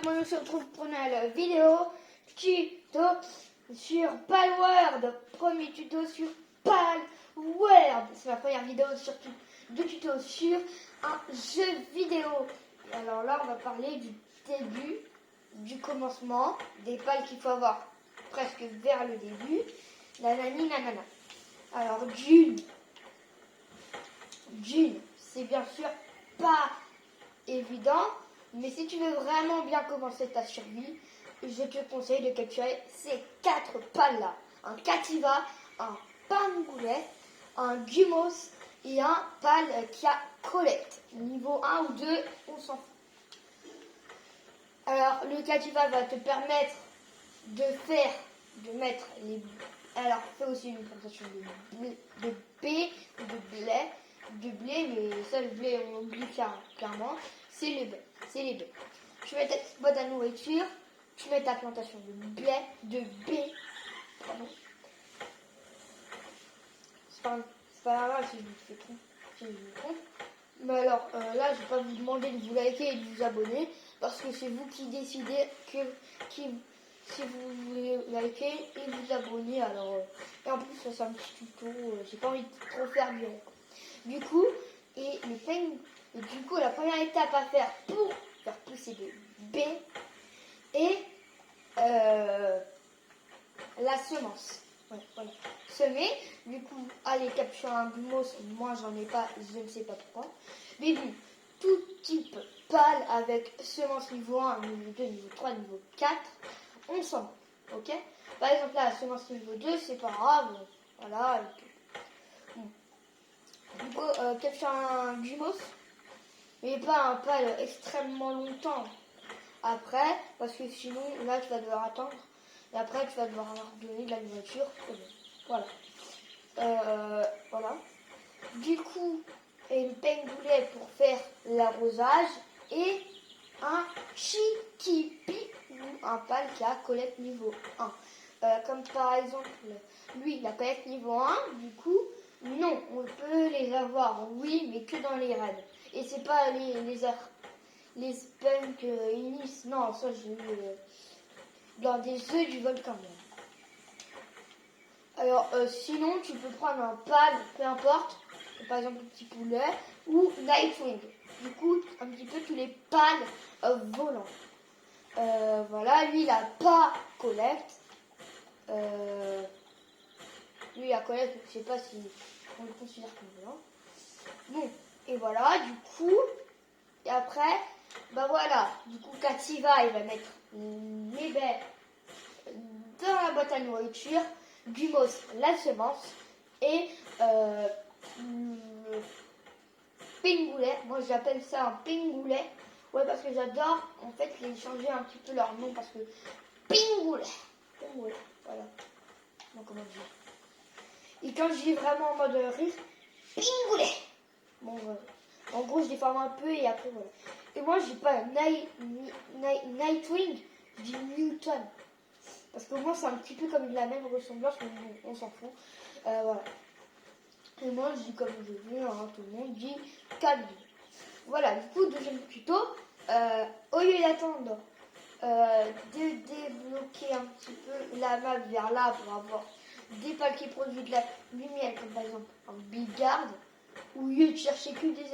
on se retrouve pour une nouvelle vidéo tuto sur Palworld. Premier tuto sur Palworld. C'est ma première vidéo surtout de tuto sur un jeu vidéo. Et alors là, on va parler du début, du commencement, des pales qu'il faut avoir presque vers le début. Nanani nanana. Alors June, c'est bien sûr pas évident, mais si tu veux vraiment bien commencer ta survie, je te conseille de capturer ces 4 pales là. Un Cativa, un Pangoulet, un Gumos et un pal qui a Colette. Niveau 1 ou 2, on s'en fout. Alors le Cativa va te permettre de mettre les... Alors fais aussi une plantation de blé, mais ça le blé on oublie clairement, c'est les baies. Tu mets ta boîte à nourriture, tu mets ta plantation de baies, pardon. C'est pas grave si je me trompe. Mais alors là je vais pas vous demander de vous liker et de vous abonner parce que c'est vous qui décidez si vous voulez liker et vous abonner. Alors et en plus ça c'est un petit tuto, j'ai pas envie de trop faire bien. Du coup, la première étape à faire pour faire pousser des baies est la semence. Ouais, voilà. Semer, du coup, aller capturer un gumos, moi j'en ai pas, je ne sais pas pourquoi. Mais bon, tout type pâle avec semence niveau 1, niveau 2, niveau 3, niveau 4, on sent. Ok. Par exemple là, la semence niveau 2, c'est pas grave. Voilà. Du coup, capture un gumos, mais pas un pal extrêmement longtemps après, parce que sinon, là, tu vas devoir attendre. Et après, tu vas devoir leur donner de la nourriture. Voilà. Voilà. Du coup, une pengoulet pour faire l'arrosage et un chikipi ou un pal qui a Colette niveau 1. Comme par exemple, lui, la Colette niveau 1, du coup, non, on peut les avoir, oui, mais que dans les raids. Et c'est pas les spunk inis, non, ça j'ai eu dans des œufs du volcan. Alors, sinon, tu peux prendre un pal, peu importe, par exemple le petit poulet, ou Nightwing. Du coup, un petit peu tous les pals volants. Voilà, lui, il a pas Colette. Lui, il a Colette, je sais pas si on le considère comme volant. Bon, et voilà, du coup, et après, bah voilà, du coup, Cativa, il va mettre les baies dans la boîte à nourriture, Gumos, la semence, et le pingoulet. Moi, j'appelle ça un pingoulet. Ouais, parce que j'adore, en fait, les changer un petit peu leur nom, parce que pingoulet, voilà. Bon, comment dire. Et quand je dis vraiment en mode rire, pingoulet. Bon, en gros, je déforme un peu et après, voilà. Et moi, je dis pas Nightwing, je dis Newton. Parce que moi, c'est un petit peu comme la même ressemblance, mais on s'en fout. Voilà. Et moi, je dis comme je veux, hein, tout le monde dit Calvin. Voilà, du coup, deuxième tuto. Au lieu d'attendre de débloquer un petit peu la map vers là pour avoir des pales qui produisent de la lumière, comme par exemple un Bigard, au lieu de chercher que des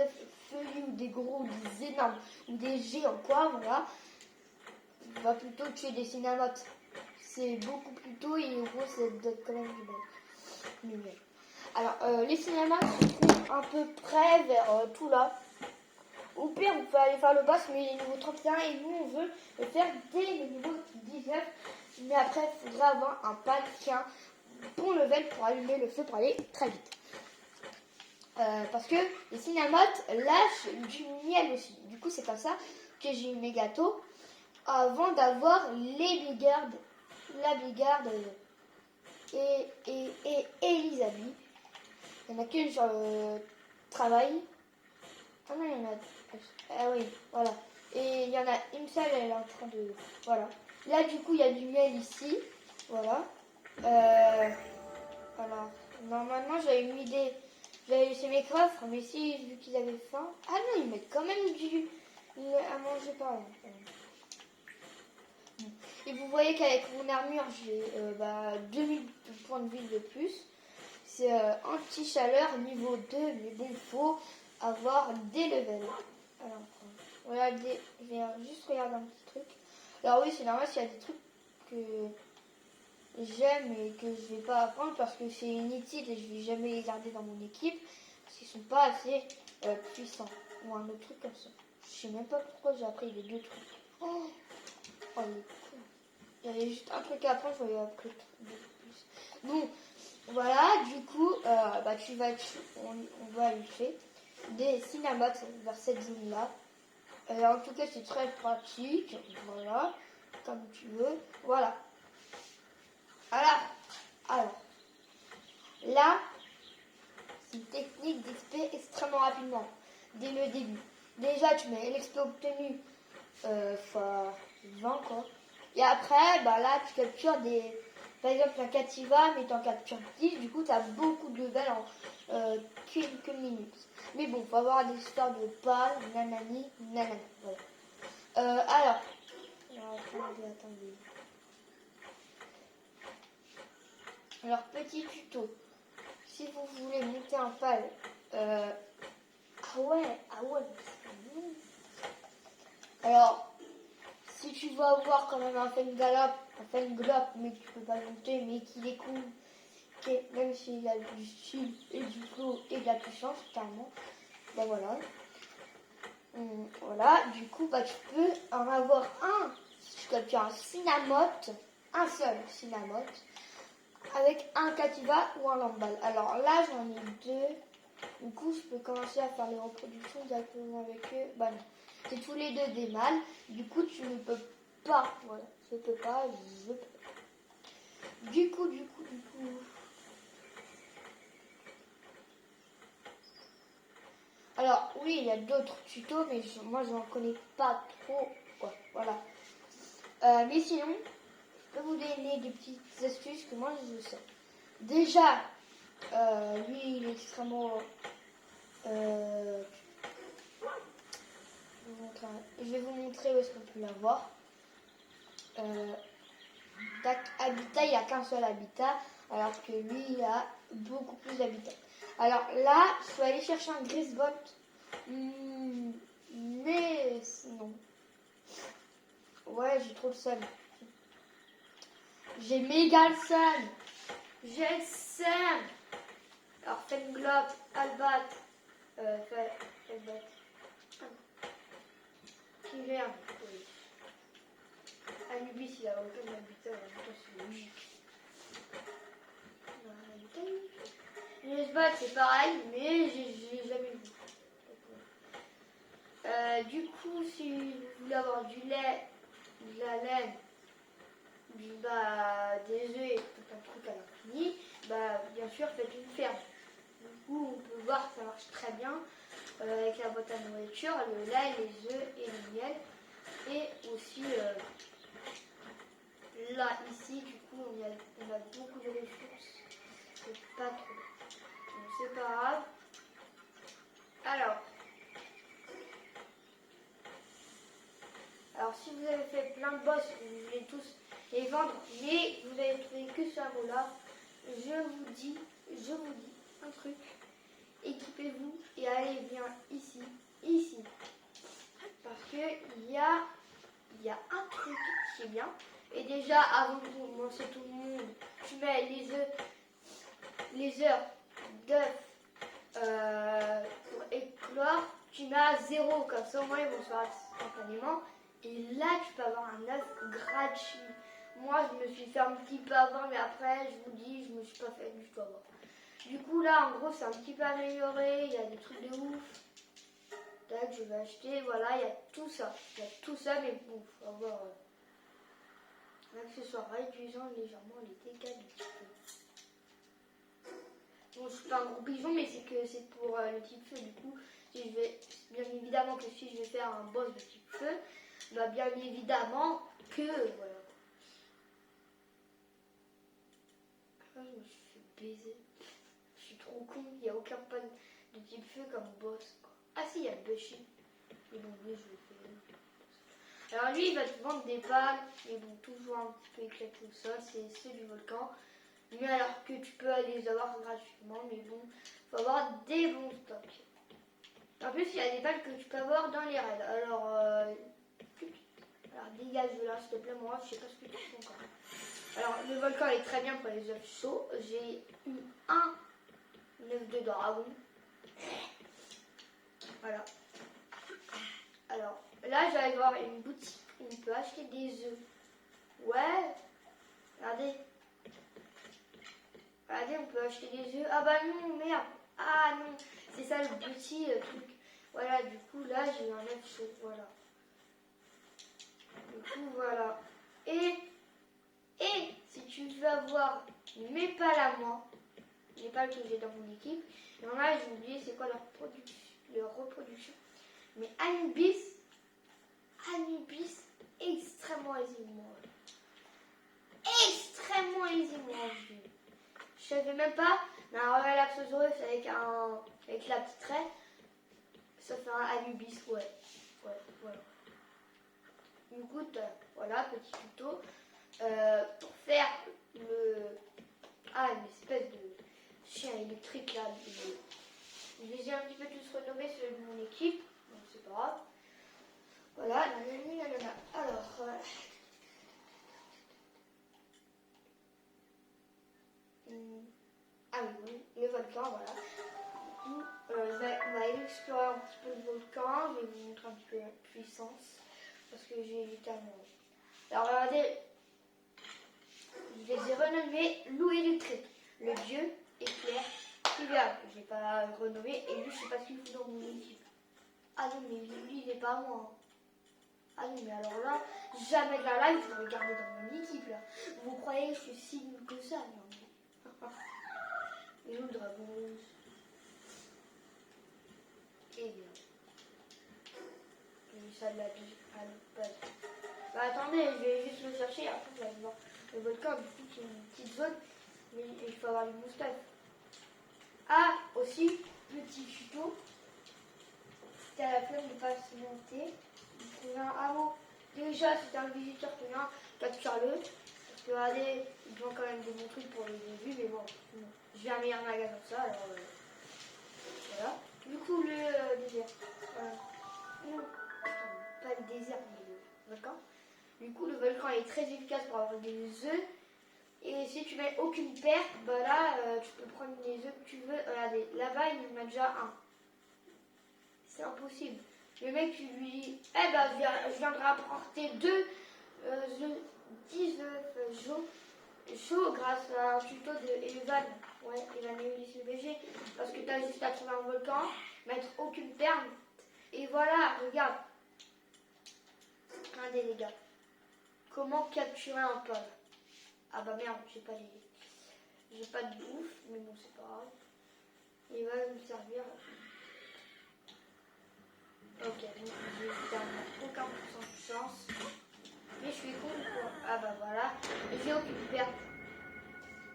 feuillus ou des gros, des énormes ou des géants, quoi, voilà, on va plutôt tuer des cinémates. C'est beaucoup plus tôt et en gros, ça donne quand même du lumière. Alors, les cinémas se trouvent à peu près vers tout là. Au pire, vous pouvez aller faire le boss, mais il est niveau 31 et nous, on veut le faire dès le niveau 19. Mais après, il faudra avoir un pal qui a un bon level pour allumer le feu pour aller très vite. Parce que les cinémates lâchent du miel aussi. Du coup, c'est comme ça que j'ai eu mes gâteaux avant d'avoir les bigardes, la bigarde et Elisabeth. Il n'y en a qu'une sur le travail. Ah non, il y en a... Ah oui, voilà. Et il y en a une seule, elle est en train de... Voilà. Là, du coup, il y a du miel ici. Voilà. Alors, normalement, j'avais mis des... J'avais laissé mes coffres, mais si, vu qu'ils avaient faim... Ah non, ils mettent quand même à manger par là. voyez qu'avec mon armure, j'ai 2000 points de vie de plus. C'est anti-chaleur niveau 2, mais bon, il faut avoir des levels. Alors, regardez, je vais juste regarder un petit truc. Alors oui, c'est normal s'il y a des trucs que j'aime et que je vais pas apprendre parce que c'est inutile et je vais jamais les garder dans mon équipe parce qu'ils sont pas assez puissants. Ou un autre truc comme ça. Je sais même pas pourquoi j'ai appris les deux trucs. Oh, il est cool. Il y avait juste un truc à apprendre, je vais appris plus. Bon, voilà, du coup, on va aller faire des cinémates vers cette zone-là. En tout cas, c'est très pratique. Voilà, comme tu veux. Voilà. Alors, là, c'est une technique d'XP extrêmement rapidement, dès le début. Déjà, tu mets l'XP obtenu fois 20, quoi. Et après, là, tu captures par exemple, un Cativa, mais tu en captures 10, du coup, tu as beaucoup de levels en quelques minutes. Mais bon, faut avoir des histoires de pas, nanani, nanana. Voilà. Attendez. Alors, petit tuto. Si vous voulez monter un pal, ah ouais, c'est bon. Alors, si tu veux avoir quand même un Fengalop, mais que tu peux pas monter, mais qu'il est cool, même s'il a du style et du flow et de la puissance, carrément, voilà. Voilà, du coup, tu peux en avoir un, si tu captures un Cinemote, un seul Cinemote, avec un Cativa ou un Lamball. Alors là, j'en ai deux. Du coup, je peux commencer à faire les reproductions directement avec eux. Non. C'est tous les deux des mâles. Du coup, tu ne peux pas. Voilà, je peux pas. Du coup. Alors, oui, il y a d'autres tutos, mais moi, je n'en connais pas trop. Quoi, voilà. Mais sinon, je peux vous donner des petites astuces que moi, je sais. Déjà, lui, il est extrêmement... je vais vous montrer où est-ce qu'on peut l'avoir. Habitat, il n'y a qu'un seul habitat, alors que lui, il a beaucoup plus d'habitats. Alors là, je suis allée chercher un Grisbolt, mais sinon, ouais, j'ai trop le seum. J'ai méga le seum. J'ai le seum. Alors, Fenglop, Albat, Felbat, qui vient. Oui. Anubis, il a aucun habitat, c'est logique. Nesbat, c'est pareil, mais j'ai jamais vu. Du coup, si vous voulez avoir du lait, de la laine, des œufs et tout un truc à l'infini, bien sûr, faites une ferme. Du coup, on peut voir que ça marche très bien avec la boîte à nourriture, le lait, les œufs et le miel. Et aussi, là, ici, du coup, on a beaucoup de ressources. C'est pas trop. Donc, c'est pas grave. Alors, si vous avez fait plein de boss, vous voulez tous les vendre, mais vous avez trouvé que ce hameau-là, je vous dis un truc. Équipez-vous et allez bien ici. Parce que il y a un truc qui est bien. Et déjà, avant de commencer tout le monde, tu mets les heures d'œufs pour éclore, tu mets à 0, comme ça au moins ils vont se faire instantanément. Et là, tu peux avoir un œuf gratuit. Moi, je me suis fait un petit peu avoir, mais après, je vous dis, je me suis pas fait du tout avoir. Du coup, là, en gros, c'est un petit peu amélioré. Il y a des trucs de ouf. Tac, je vais acheter. Voilà, il y a tout ça. Mais bon, faut avoir un accessoire réduisant légèrement les dégâts du feu. Bon, je suis pas un gros pigeon, mais c'est pour le type feu. Du coup, si je vais, bien évidemment que si je vais faire un boss de type feu, bien évidemment que voilà. Je me suis fait baiser. Je suis trop con. Il n'y a aucun pan de type feu comme boss. Quoi. Ah si, il y a le Bushi. Mais bon, oui, je le fais. Alors lui, il va te vendre des balles, mais bon, toujours un petit peu éclatés au sol, c'est ceux du volcan. Mais alors que tu peux les avoir gratuitement, mais bon, faut avoir des bons stocks. En plus, il y a des balles que tu peux avoir dans les raids. Alors dégage de là, s'il te plaît, moi, je sais pas ce que tu fais encore. Alors, le volcan est très bien pour les œufs chauds. J'ai eu un œuf de dragon. Voilà. Alors, là, j'allais voir une boutique où on peut acheter des œufs. Ouais. Regardez. Regardez, on peut acheter des œufs. Ah bah non, merde. Ah non, c'est ça le petit truc. Voilà, du coup, là, j'ai un œuf chaud. Voilà. Du coup, voilà. Et si tu veux avoir mes pales à moi, les pales que j'ai dans mon équipe, il y en a, j'ai oublié c'est quoi leur reproduction. Mais Anubis, extrêmement aisément. Extrêmement aisément vu. Je savais même pas, mais un Relaxosaurus avec la petite raie, ça fait un Anubis, ouais. Ouais, voilà. Écoute, voilà, petit tuto. Pour faire une espèce de chien électrique là. Je les ai un petit peu tous renommés ceux de mon équipe, donc c'est pas grave. Voilà, nanana. Alors, ah oui, le volcan, voilà. Du coup, on va explorer un petit peu le volcan. Je vais vous montrer un petit peu la puissance parce que j'ai littéralement. Alors regardez, je les ai renommés loup électrique, le dieu éclair trivial, que je n'ai pas renommé, et lui je sais pas ce qu'il fout dans mon équipe. Ah non mais lui il n'est pas à moi. Ah non mais alors là, jamais de la live je vais regarder dans mon équipe là. Vous croyez que je suis si nul que ça? Non mais. Et où le dragon rouge? Eh bien. J'ai ça de la vie à l'autre. Bah attendez, je vais juste le chercher, après je vais aller voir le volcan, du coup c'est une petite zone, mais il faut avoir les moustaches. Ah, aussi, petit tuto, si t'as la flemme de ne pas se monter, il faut un hameau. Déjà, si t'as un visiteur qui vient, capture-le. Parce que regardez, ils vont quand même des bons trucs pour le début, mais bon, j'ai un meilleur magasin que ça, alors voilà. Du coup, le désert. Non, pas le désert, mais le volcan. Du coup, le volcan est très efficace pour avoir des œufs. Et si tu mets aucune perte, bah là, tu peux prendre les œufs que tu veux. Regardez, là-bas, il en a déjà un. C'est impossible. Le mec, tu lui dis, eh ben, je viendrai apporter 10 œufs chauds grâce à un tuto de Evan. Ouais, Evan Ulysse BG. Parce que tu as juste à trouver un volcan, mettre aucune perle. Et voilà, regarde. Regardez, les gars. Comment capturer un pôle? Ah bah merde, j'ai pas de bouffe, mais bon, c'est pas grave. Il va me servir. Ok, donc j'ai évidemment aucun pourcent de chance. Mais je suis con quoi. Ah bah voilà. Et j'ai aucune perte.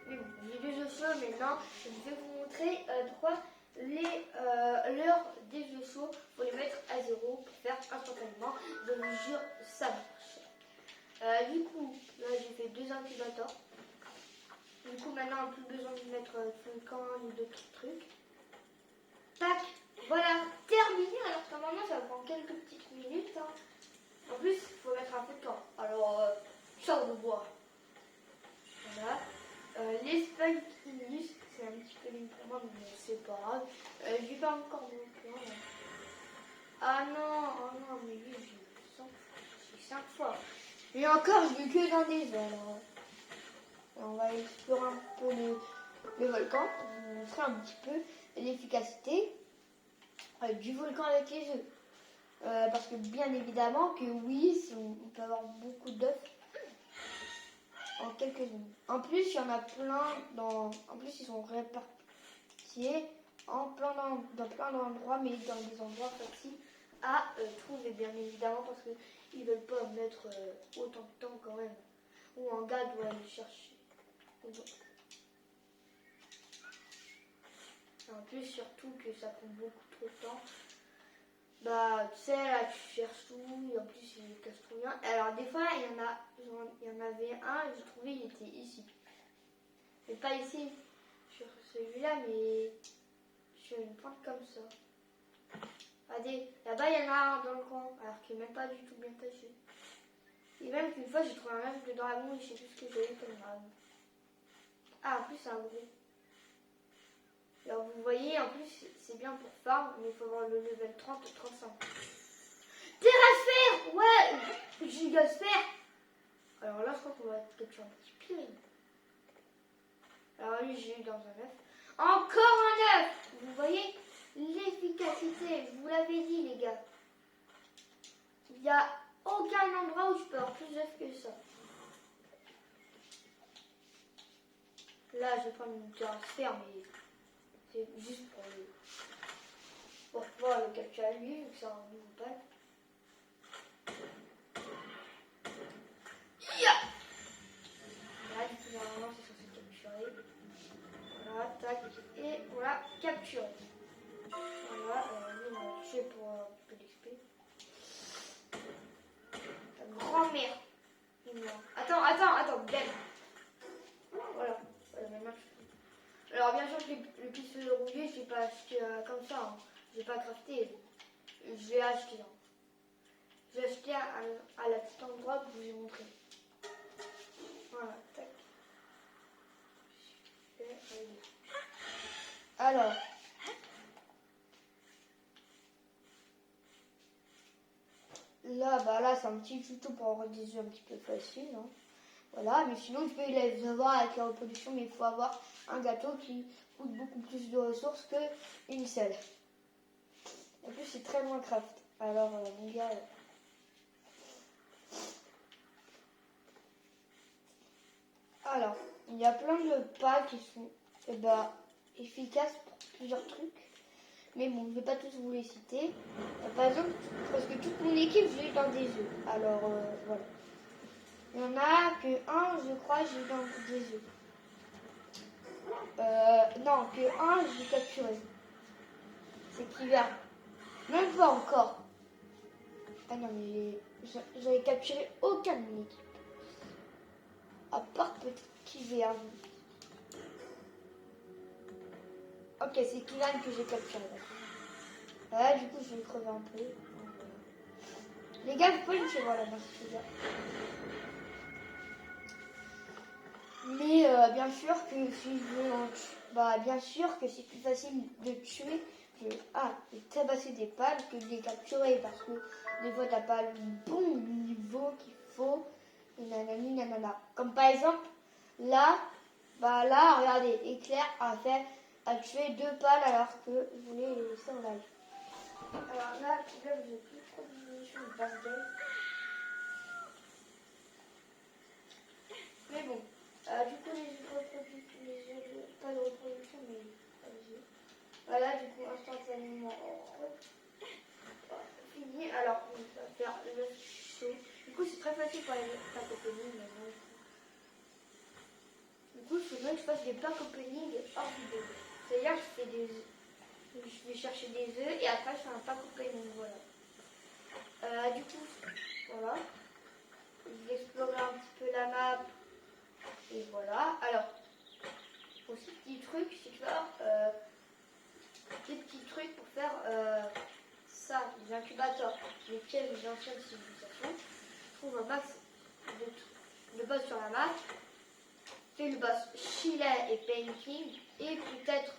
Mais bon, j'ai 2 œufs chauds maintenant. Je vais vous montrer pourquoi l'heure des œufs chauds, faut les mettre à 0 pour faire instantanément. Je vous jure, ça marche. Du coup, là j'ai fait 2 incubateurs. Du coup, maintenant, on n'a plus besoin de mettre volcan ni d'autres trucs. Tac, voilà, terminé. Alors que normalement, ça prend quelques petites minutes. Hein. En plus, il faut mettre un peu de temps. Alors, ça, on voit. Voilà. Les Spunkinus, c'est un petit peu ligne pour moi, mais c'est pas grave. J'ai pas encore mon plan. Ah non, oh non, mais lui, j'ai 5 fois. Et encore, je vais que dans des zones. On va explorer un peu le volcan, pour vous montrer un petit peu l'efficacité du volcan avec les œufs. Parce que bien évidemment que oui, on peut avoir beaucoup d'œufs en quelques secondes. En plus, il y en a plein en plus, ils sont répartis dans plein d'endroits, mais dans des endroits faciles à trouver, bien évidemment, parce qu'ils ne veulent pas mettre autant de temps quand même. Ou un gars doit aller chercher. En plus, surtout que ça prend beaucoup trop de temps. Bah, tu sais, là, tu cherches tout, et en plus, il casse trop bien. Alors, des fois, il y en avait un, j'ai trouvé, il était ici. Mais pas ici, sur celui-là, mais sur une pointe comme ça. Regardez, là-bas, il y en a un dans le coin, alors qu'il n'est même pas du tout bien caché. Et même qu'une fois, j'ai trouvé un œuf de dragon, et je sais plus ce que j'ai eu comme dragon. Ah, en plus, c'est un gros. Alors, vous voyez, en plus, c'est bien pour farm, mais il faut avoir le level 30 et 35. Terrasphère. Ouais. Gigasphère. Alors là, je crois qu'on va capturer un petit pirine. Alors lui, j'ai eu dans un œuf. Encore un œuf. Vous voyez l'efficacité. Je vous l'avais dit, les gars. Il n'y a aucun endroit où je peux avoir plus d'œufs que ça. Là, je vais prendre une terrasphère, mais c'est juste pour pouvoir le capturer lui, vu que c'est un nouveau pack. Là, du coup, normalement, c'est censé capturer. Voilà, tac, et voilà, capturé. Voilà, lui, on va tuer pour un peu d'XP. Ta grand-mère. Attends, Ben. Voilà, maintenant je... Alors, bien sûr que le pistolet rouillé, je l'ai pas acheté comme ça. Hein. Je l'ai pas crafté. Je l'ai acheté. Hein. Je l'ai acheté à la petite endroit que je vous ai montré. Voilà, tac. Alors, là, c'est un petit tuto pour avoir des œufs un petit peu faciles. Hein. Voilà, mais sinon, tu peux les avoir avec la reproduction, mais il faut avoir un gâteau qui coûte beaucoup plus de ressources qu'une selle. En plus, c'est très loin craft. Alors, mon gars... Alors, il y a plein de pas qui sont efficaces pour plusieurs trucs. Mais bon, je ne vais pas tous vous les citer. Par exemple, parce que toute mon équipe, j'ai eu dans des œufs. Alors, voilà. Il n'y en a que un, je crois, j'ai eu dans des œufs. Non, que un, j'ai capturé. C'est qu'hiver. Même pas encore. Ah non, mais j'avais capturé aucun de mon équipe. À part peut-être qu'hiver. Ok, c'est Kylian que j'ai capturé. Ouais, du coup, je vais crever un peu. Les gars, vous pouvez me suivre là, merci les gars. Mais bien sûr que si je veux bien sûr que c'est plus facile de tuer de tabasser des pales que de les capturer parce que des fois t'as pas le bon niveau qu'il faut et nanani nanana. Comme par exemple là, regardez, Éclair a tué 2 pales alors que je voulais les laisser en live. Alors là, vous n'avez plus trop de munitions de bordel. Mais bon. Du coup, pas de reproduction, mais les yeux. Voilà, du coup, instantanément, fini. Alors, on va faire le chaud. Du coup, c'est très facile pour les packs opening. Du coup, il faudrait que je fasse des packs opening hors vidéo. C'est-à-dire que je vais chercher des œufs et après, je fais un pack opening. Voilà. Du coup, voilà. Je vais explorer un petit peu la map. Et voilà. Alors, aussi, petit truc, c'est que des petits trucs pour faire ça, les incubateurs, les pièges des anciennes civilisations. Je trouve un max de base sur la map. Fais le boss Chile et Painting et peut-être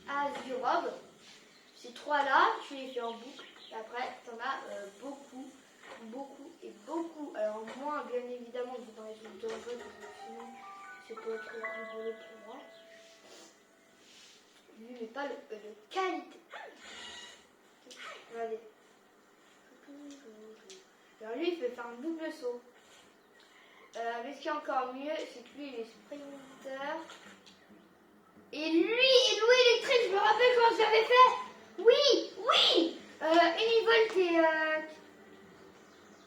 Azurov. Ces trois-là, tu les fais en boucle. Et après, tu en as beaucoup. Alors moins, bien évidemment, que dans les autres donjons, sinon c'est pas trop rigolo pour moi. Lui, mais pas de qualité. Regardez. Alors lui, il peut faire un double saut. Mais ce qui est encore mieux, c'est que lui, il est sprinter. Et lui, l'eau électrique, je me rappelle comment j'avais fait. Oui. Univolt et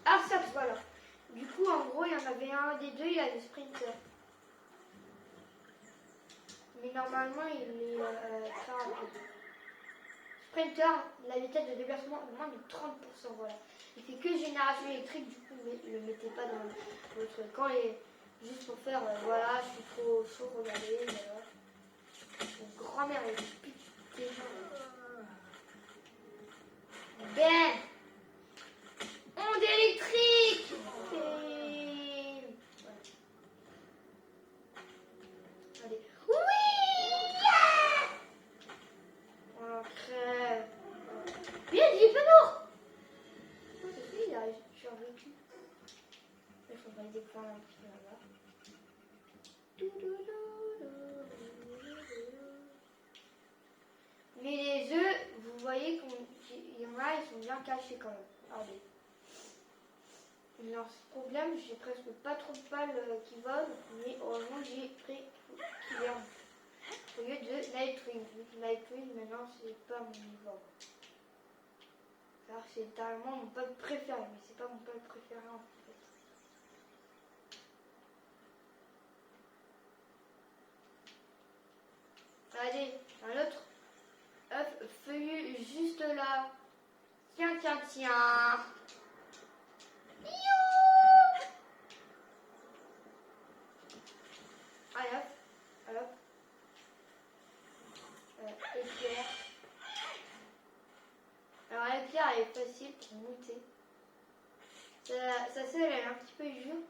Arsax, voilà. Du coup, en gros, il y en avait un des deux, il a des sprinters. Mais normalement, il est très rapide. Sprinter, la vitesse de déplacement de moins de 30%. Voilà. Il fait que génération électrique, du coup, le mettez pas dans votre camp. Et juste pour faire, voilà, je suis trop chaud, regardez. Voilà. Mon grand-mère est piquée. Ben, onde électrique. Et... voilà. Allez. Oui, yeah. On crève. Bien, il est pas mort. Oh, c'est fait, il a survécu. Il faudrait découvrir un petit peu là-bas. Mais les œufs, vous voyez qu'il y en a, ils sont bien cachés quand même. Regardez. Alors, ce problème, j'ai presque pas trop de pales qui volent, mais heureusement j'ai pris qui verment. Au lieu de Nightwing. Nightwing, maintenant, c'est pas mon niveau. Alors, c'est littéralement mon pub préféré, mais c'est pas mon pub préféré en fait. Allez, un autre œuf feuillu juste là. Tiens, tiens, tiens. Youhou! Allez hop, allez hop. Éclair. Alors l'éclair elle est facile pour monter. Sa selle elle est un petit peu dure.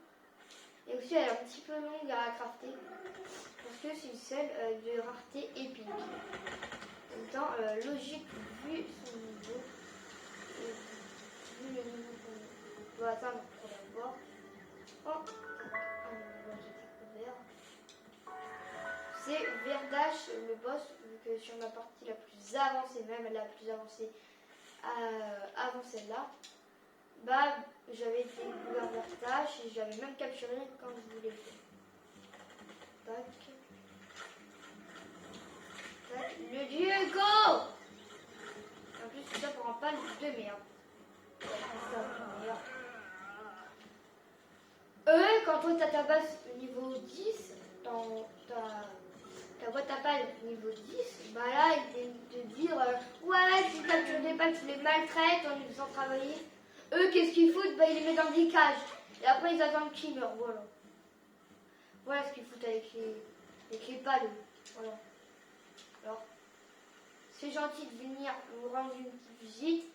Et aussi elle est un petit peu longue à crafter. Parce que c'est une selle de rareté épique. En même temps, logique vu son niveau. Vu le niveau qu'on doit atteindre pour l'avoir. Oh, j'ai découvert. C'est Verdache le boss, vu que sur ma partie la plus avancée, même la plus avancée avant celle-là, bah j'avais découvert Verdache et j'avais même capturé quand je voulais le faire. Tac. Tac. Le dieu go. En plus ça prend pas de merde. Quand toi t'as ta base niveau 10, ta boîte à pales niveau 10, bah là ils viennent te dire ouais tu captures des pales, tu les maltraites en les faisant travailler. Eux qu'est-ce qu'ils foutent? Bah ils les mettent dans des cages. Et après ils attendent qu'ils meurent, voilà. Voilà ce qu'ils foutent avec les pales. Voilà. Alors, c'est gentil de venir nous rendre une petite visite,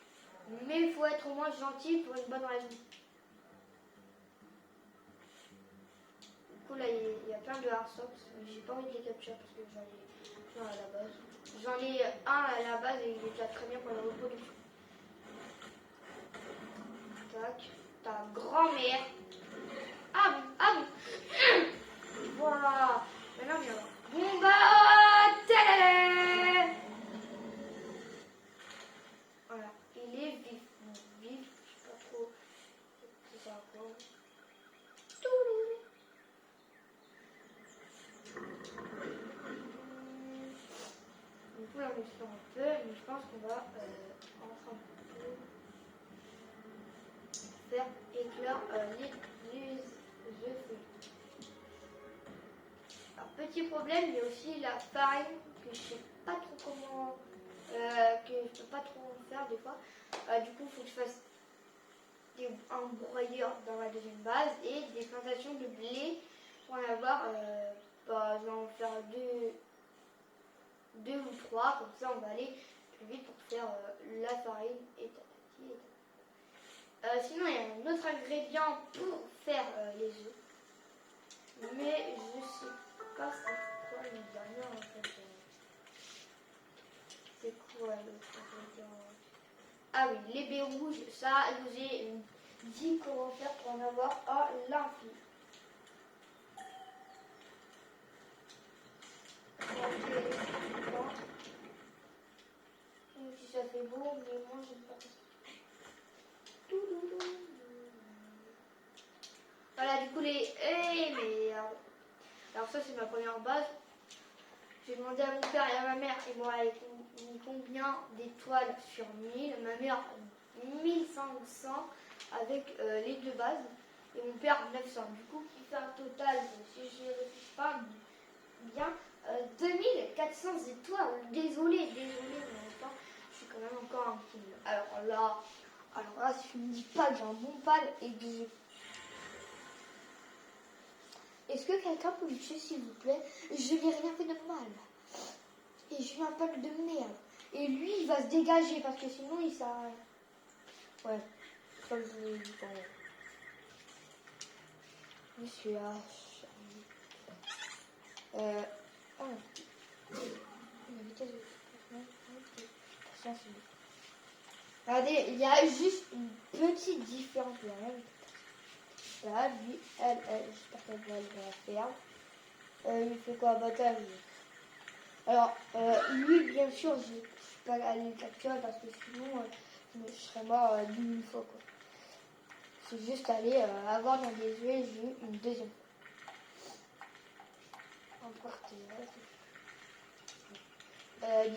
mais il faut être au moins gentil pour une bonne raison. Du coup là il y a plein de Harsox, mais j'ai pas envie de les capturer parce que j'en ai plein à la base. J'en ai un à la base et il est déjà très bien pour la reproduction. Tac, ta grand-mère. Ah oui, ah oui. Voilà. Maintenant viens là. Bon bah, tadadam. Voilà, il est vif. Vif, je sais pas trop. C'est ça quoi. Du coup là on explore un peu, mais je pense qu'on va enfin un peu faire éclore les œufs feuillus. Alors petit problème, il y a aussi la farine que je sais pas trop comment, que je peux pas trop faire des fois. Du coup il faut que je fasse un broyeur dans la deuxième base et des plantations de blé pour en avoir, bah, je vais en faire deux ou trois, comme ça on va aller plus vite pour faire la farine et tatati et tatati. Sinon il y a un autre ingrédient pour faire les œufs, mais je sais pas c'est quoi le dernier en fait. C'est quoi l'autre ingrédient? Ah oui, les baies rouges, ça j'ai dit comment faire pour en avoir à l'infini. Si ça fait beau, mais moi j'aime pas ça. Voilà, du coup les... mais... Alors ça c'est ma première base. J'ai demandé à mon père et à ma mère, et moi mis combien d'étoiles sur 1000. Ma mère 1500 avec les deux bases. Et mon père 900. Du coup qui fait un total, si je ne réfléchis pas bien, 2400 étoiles. Désolée, mais en même temps, je suis quand même encore un petit peu. Alors là, si tu me dis pas que j'ai un bon pal et que j'ai... Est-ce que quelqu'un peut me tuer, s'il vous plaît? Je n'ai rien fait de mal. Et j'ai eu un pal de merde. Et lui, il va se dégager parce que sinon, il s'arrête. Ouais, comme je vous l'ai dit quand même. Monsieur H. Ah. La vitesse de... Regardez, il y a juste une petite différence là. Là, lui, elle, j'espère qu'elle va aller à la ferme. Il fait quoi? Battage. Alors, lui, bien sûr, je ne suis pas allé le capturer parce que sinon, je serais mort 10 000 fois. Quoi. C'est juste aller avoir dans des yeux une deuxième fois. Emporter.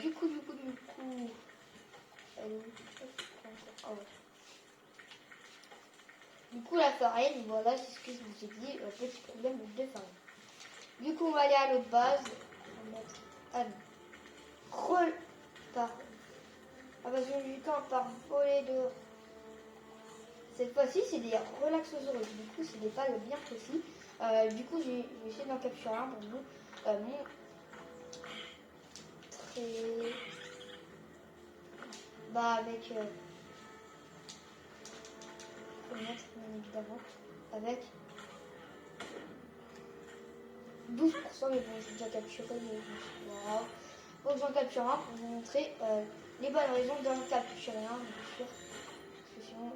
Du coup. Elle est où? Ah ouais. Du coup, la farine, voilà, c'est ce que je vous ai dit, petit problème de farine. Du coup, on va aller à l'autre base. On va mettre Anne. Ah bah j'ai eu le temps par voler dehors. Cette fois-ci, c'est des relaxosaurus. Du coup, c'est des pales bien précis. Du coup, j'ai essayé d'en capturer un pour vous. Très... Bah, avec... faut le mettre, bien évidemment. Avec 12%, mais bon, j'ai déjà capturé. Mais voilà. Donc, j'en capture un pour vous montrer les bonnes raisons d'en capturer un, bien sûr. Parce que sinon,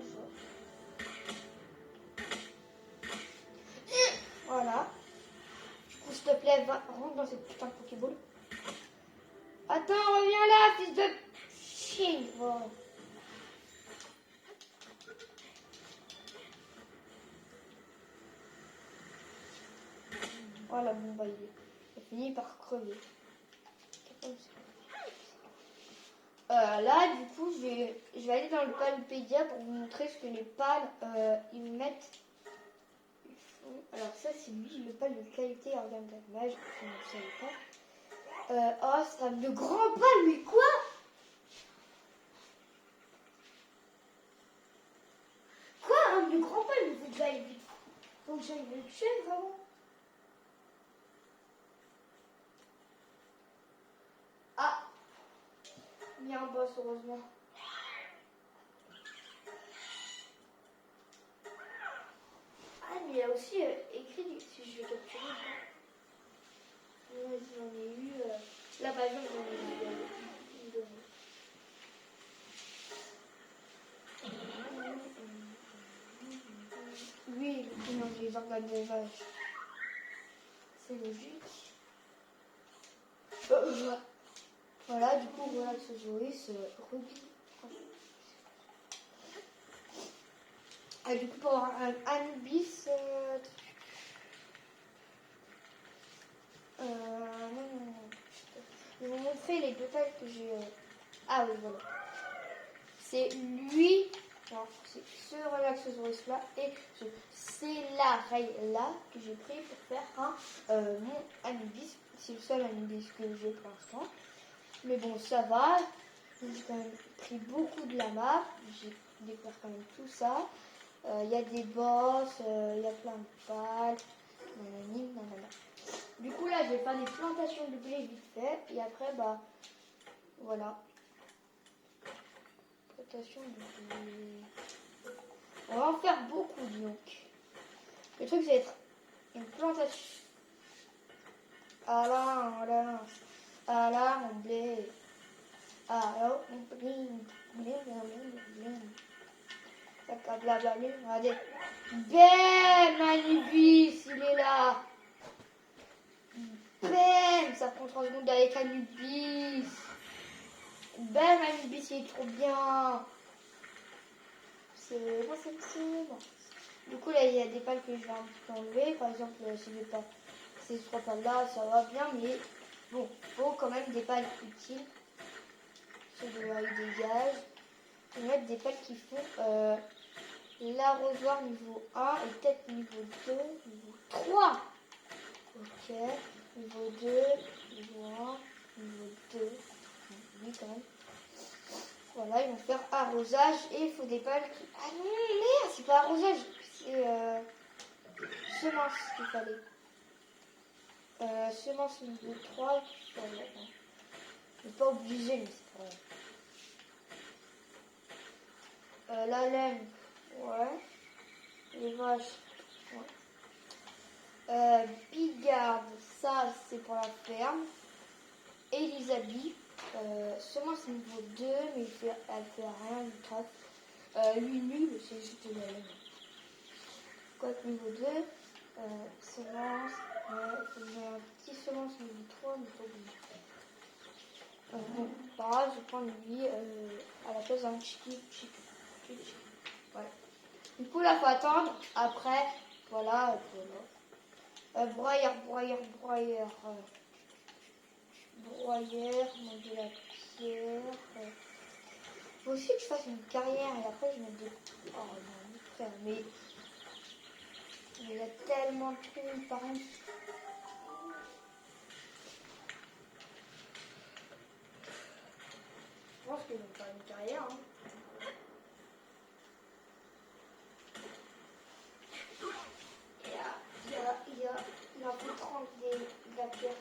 voilà. Du coup, s'il te plaît, rentre dans cette putain de Pokéball. Attends, reviens là, fils de chien. Voilà. Voilà, bon, bah, il a fini par crever. Là, du coup, je vais aller dans le Palpédia pour vous montrer ce que les pales, ils mettent. Alors, ça, c'est lui, le pal de qualité organe d'allumage. Je ne savais pas. Oh, c'est un de grand pal, mais quoi? Quoi, un de grand pal? Mais vous devez vite. Donc, j'aille le tuer, vraiment. Ah, il y a un boss, heureusement. Ah, mais il y a aussi écrit si je vais capturer. Moi, j'en ai eu. Là, par exemple, j'en ai eu une donnée. Oui, il mange les organes d'élevage. C'est logique. Voilà, du coup, voilà ce Joris, Ruby. Ah, du coup, pour avoir un Anubis. Non. Je vais vous montrer les deux tailles que j'ai. Ah oui, voilà. C'est lui. Alors, c'est ce Relaxosaurus là et ce Célarail là que j'ai pris pour faire mon Anubis. C'est le seul Anubis que j'ai pour l'instant. Mais bon, ça va. J'ai quand même pris beaucoup de la map. J'ai découvert quand même tout ça. Il y a des boss, il y a plein de pales. Nanana. Du coup, là, je vais faire des plantations de blé vite fait. Et après, bah, voilà. Plantation de blé. On va en faire beaucoup, donc. Le truc, c'est être une plantation. Ah là, mon blé. Ah là, mon blé. Blablabla, regardez. Bam, Anubis, il est là. Bam, ça prend 3 secondes avec Anubis. Bam, Anubis, il est trop bien. C'est bon. Du coup, là, il y a des pales que je vais un petit peu enlever. Par exemple, si je vais pas ces 3 pales là, ça va bien, mais bon, il faut quand même des pales utiles. Ceux-là, ils dégagent. Je vais mettre des pales qui font l'arrosoir niveau 1 et peut-être niveau 2, niveau 3. Ok, niveau 2, niveau 1, niveau 2. Oui, quand même. Voilà, ils vont faire arrosage et il faut des balles qui... Ah non, merde, c'est pas arrosage, c'est semence qu'il fallait. Semence niveau 3, voilà. C'est pas obligé, mais c'est pas grave. La laine, ouais. Les vaches, ouais. Bigarde, ça c'est pour la ferme. Elisabeth, semence niveau 2, mais elle fait rien du tout. Lui nul, c'est juste de la laine. Quoi que niveau 2, semence, il faut un petit semence niveau 3, mais pas obligé. Bon, pas grave, je prends lui à la place d'un chiqui. Voilà. Du coup, là, il faut attendre. Après, voilà. Broyeur. Broyeur, manger la pierre. Faut aussi que je fasse une carrière et après je mets des... Oh non, putain, mais il y a tellement de trucs, pareil. Je pense qu'ils vont faire une carrière. Hein. Il en faut 30 de la pierre.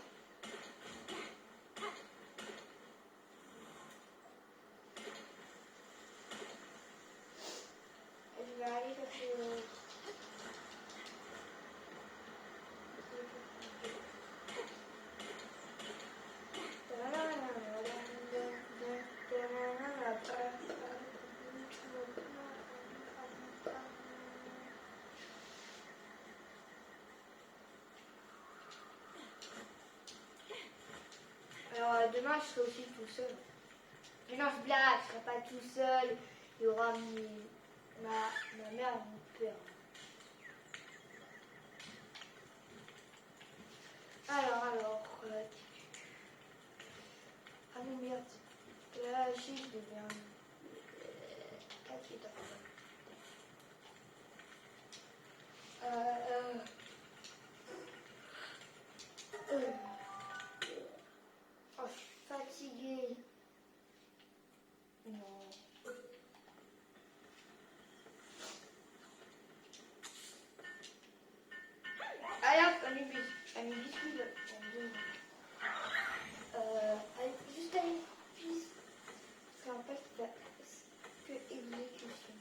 Je vais aller chercher... Alors demain je serai aussi tout seul. Mais non, je blague, je serai pas tout seul. Il y aura ma mère et mon père. Alors. Ah non, merde. Là, je deviens. Oh, je suis fatiguée. Non. Allez hop, un biscuit. Allez, juste aller puis c'est un pas qui fait que exécution.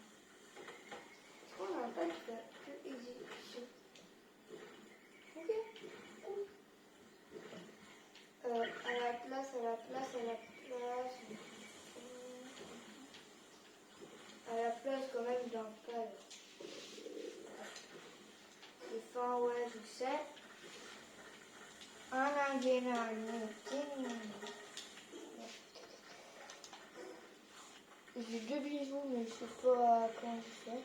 Je crois qu'on a un pas qui fait que exécution. Ok. À la place. À la place quand même d'un pas. Les fins, ouais, je sais. Un ingénieur. J'ai 2 bijoux, mais je sais pas comment je fais.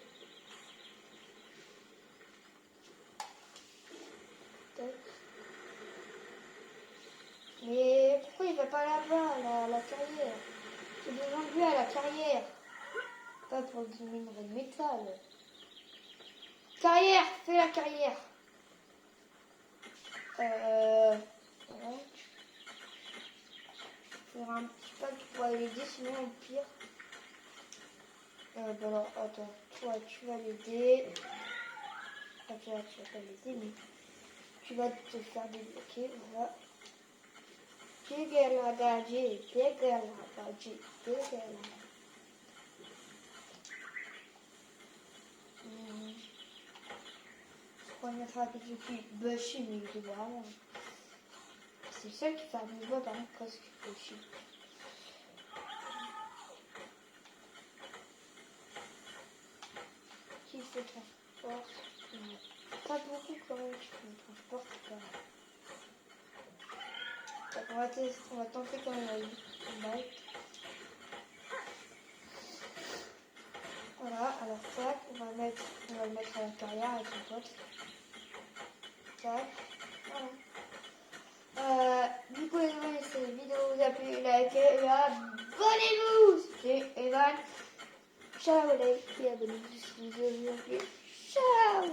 Peut-être. Mais pourquoi il va pas là-bas, la carrière? J'ai besoin de lui à la carrière. Pas pour du minerai de métal. Carrière, fais la carrière. Ouais. Faire un petit pas pour l'aider, sinon au pire. Bon alors, attends, toi tu vas l'aider. Enfin, tu vas pas l'aider, mais tu vas te faire débloquer, voilà. Pigalagaji. Je crois mettre un petit peu Bushi, mais il est vraiment. C'est le seul qui fait un voix par exemple presque Bushi. Qui fait transport? Pas beaucoup quand même qui fait transport, c'est pas grave. On va tenter quand même la balle. Voilà, alors tac, on va le mettre à l'intérieur avec son pote. Tac, voilà. Du coup les amis, si cette vidéo vous a plu, likez et abonnez-vous. C'était Evan. Ciao les filles, abonnez-vous si vous avez plu. Ciao.